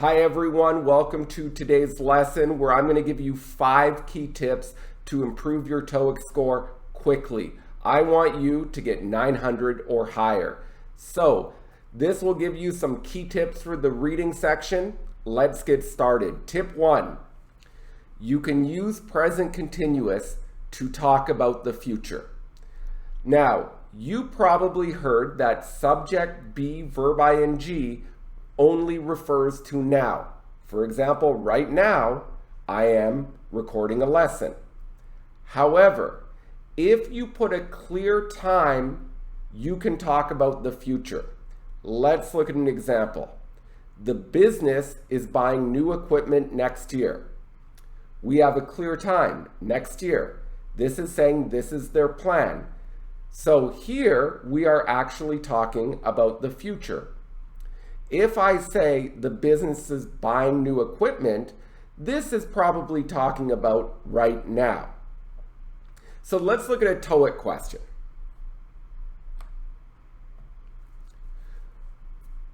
Hi everyone, welcome to today's lesson where I'm going to give you 5 key tips to improve your TOEIC score quickly. I want you to get 900 or higher. So this will give you some key tips for the reading section. Let's get started. Tip 1, you can use present continuous to talk about the future. Now, you probably heard that subject be verb ing only refers to now. For example, right now, I am recording a lesson. However, if you put a clear time, you can talk about the future. Let's look at an example. The business is buying new equipment next year. We have a clear time, next year. This is saying this is their plan. So here we are actually talking about the future. If I say the business is buying new equipment, this is probably talking about right now. So let's look at a TOEIC question.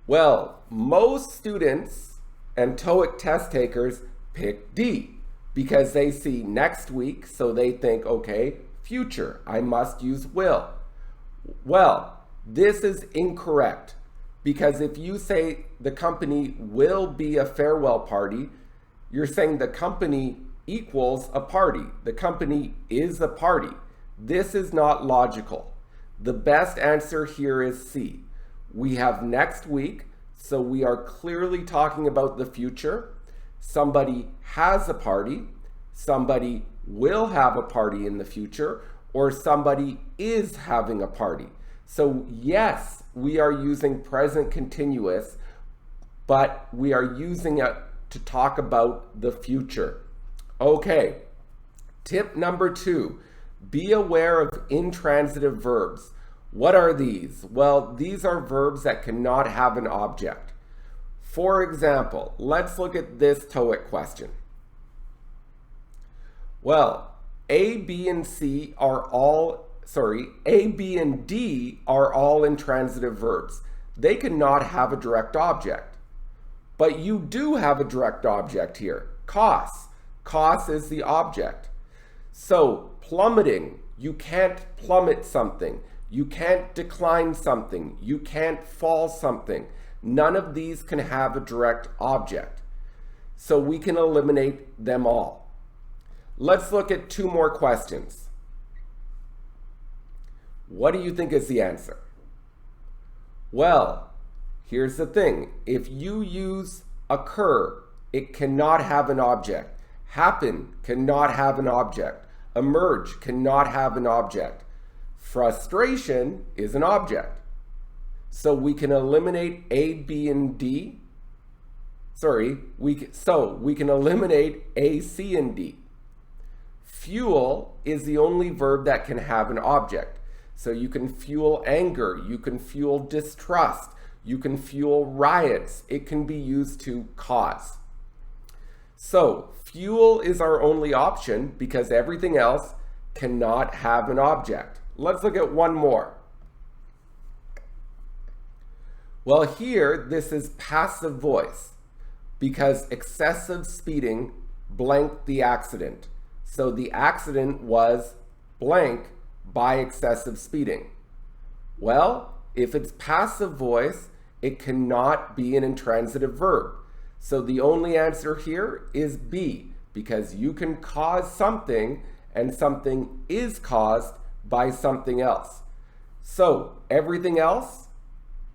Well, most students and TOEIC test takers pick D because they see next week, so they think, okay, future, I must use will. Well, this is incorrect. Because if you say the company will be a farewell party, you're saying the company equals a party. The company is a party. This is not logical. The best answer here is C. We have next week, so we are clearly talking about the future. Somebody has a party, somebody will have a party in the future, or somebody is having a party. So yes, we are using present continuous, but we are using it to talk about the future. Okay, tip number 2, be aware of intransitive verbs. What are these? Well, these are verbs that cannot have an object. For example, let's look at this TOEIC question. Well, A, B, and D are all intransitive verbs. They cannot have a direct object. But you do have a direct object here, costs. Cost is the object. So plummeting, you can't plummet something. You can't decline something. You can't fall something. None of these can have a direct object. So we can eliminate them all. Let's look at 2 more questions. What do you think is the answer? Well, here's the thing. If you use occur, it cannot have an object. Happen cannot have an object. Emerge cannot have an object. Frustration is an object. So we can eliminate A, B, and D. We can eliminate A, C, and D. Fuel is the only verb that can have an object. So you can fuel anger, you can fuel distrust, you can fuel riots. It can be used to cause. So fuel is our only option because everything else cannot have an object. Let's look at one more. Well, here this is passive voice because excessive speeding blanked the accident. So the accident was blank by excessive speeding. Well, if it's passive voice, it cannot be an intransitive verb. So the only answer here is B, because you can cause something and something is caused by something else. So everything else,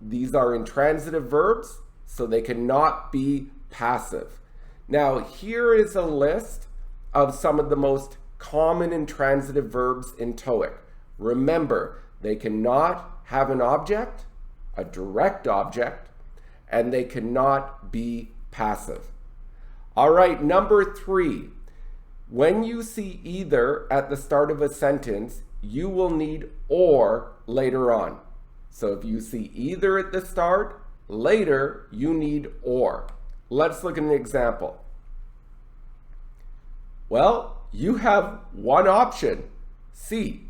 these are intransitive verbs, so they cannot be passive. Now here is a list of some of the most common intransitive verbs in TOEIC. Remember, they cannot have an object, a direct object, and they cannot be passive. All right, number 3. When you see either at the start of a sentence, you will need or later on. So if you see either at the start, later you need or. Let's look at an example. Well, you have one option, C,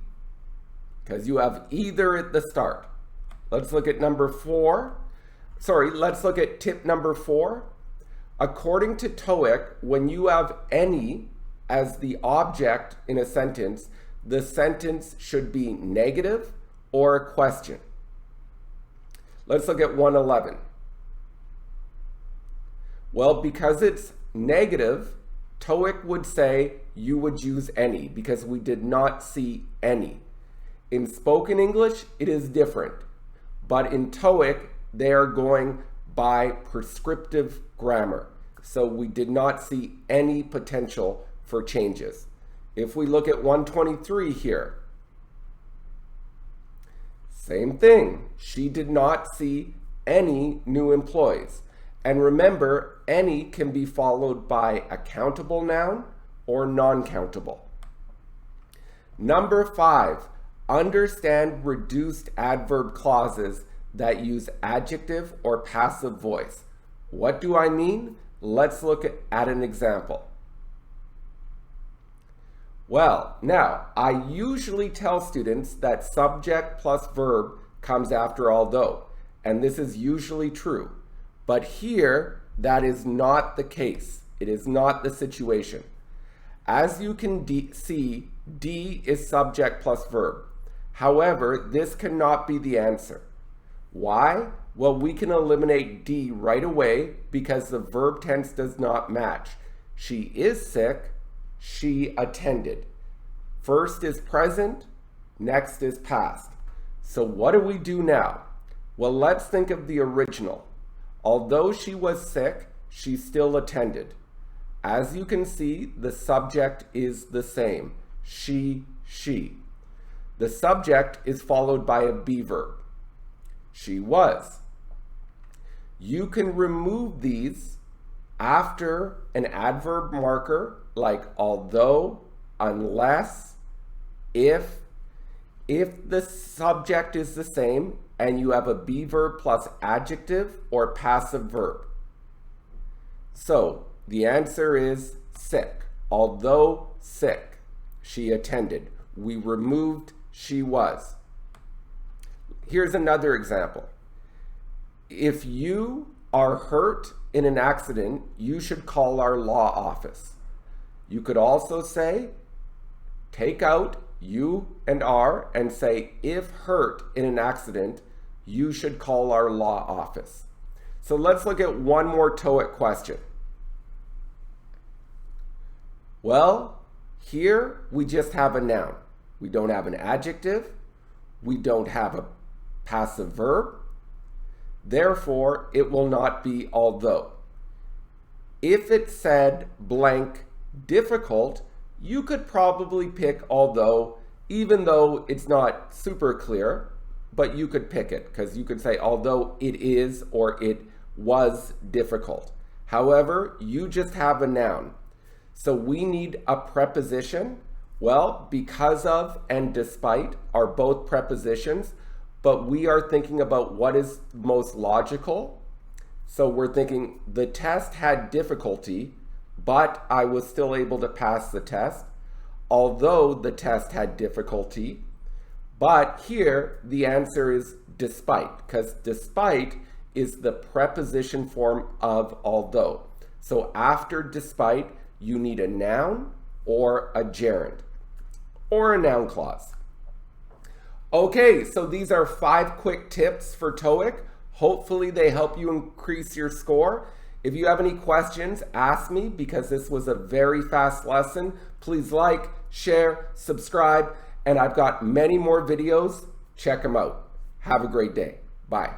because you have either at the start. Let's look at number 4. Let's look at tip number 4. According to Toeic, when you have any as the object in a sentence, the sentence should be negative or a question. Let's look at 111. Well, because it's negative, Toeic would say you would use any because we did not see any. In spoken English, it is different, but in Toeic, they are going by prescriptive grammar. So we did not see any potential for changes. If we look at 123 here, same thing. She did not see any new employees. And remember, any can be followed by a countable noun or non-countable. Number 5, understand reduced adverb clauses that use adjective or passive voice. What do I mean? Let's look at an example. Well, now, I usually tell students that subject plus verb comes after although, and this is usually true. But here, that is not the case. It is not the situation. As you can see, D is subject plus verb. However, this cannot be the answer. Why? Well, we can eliminate D right away because the verb tense does not match. She is sick, she attended. First is present, next is past. So what do we do now? Well, let's think of the original. Although she was sick, she still attended. As you can see, the subject is the same. She. The subject is followed by a be verb. She was. You can remove these after an adverb marker like although, unless, if the subject is the same and you have a be verb plus adjective or passive verb. So the answer is sick. Although sick, she attended. We removed she was. Here's another example. If you are hurt in an accident, you should call our law office. You could also say, take out you and are and say, if hurt in an accident, you should call our law office. So let's look at one more Toeic question. Well, here we just have a noun. We don't have an adjective. We don't have a passive verb. Therefore, it will not be although. If it said blank difficult, you could probably pick although, even though it's not super clear, but you could pick it because you could say although it is or it was difficult. However, you just have a noun. So we need a preposition. Well, because of and despite are both prepositions, but we are thinking about what is most logical. So we're thinking the test had difficulty, but I was still able to pass the test. Although the test had difficulty, but here the answer is despite, because despite is the preposition form of although. So after despite, you need a noun or a gerund or a noun clause. Okay, so these are 5 quick tips for Toeic. Hopefully they help you increase your score. If you have any questions, ask me because this was a very fast lesson. Please like, share, subscribe, and I've got many more videos. Check them out. Have a great day. Bye.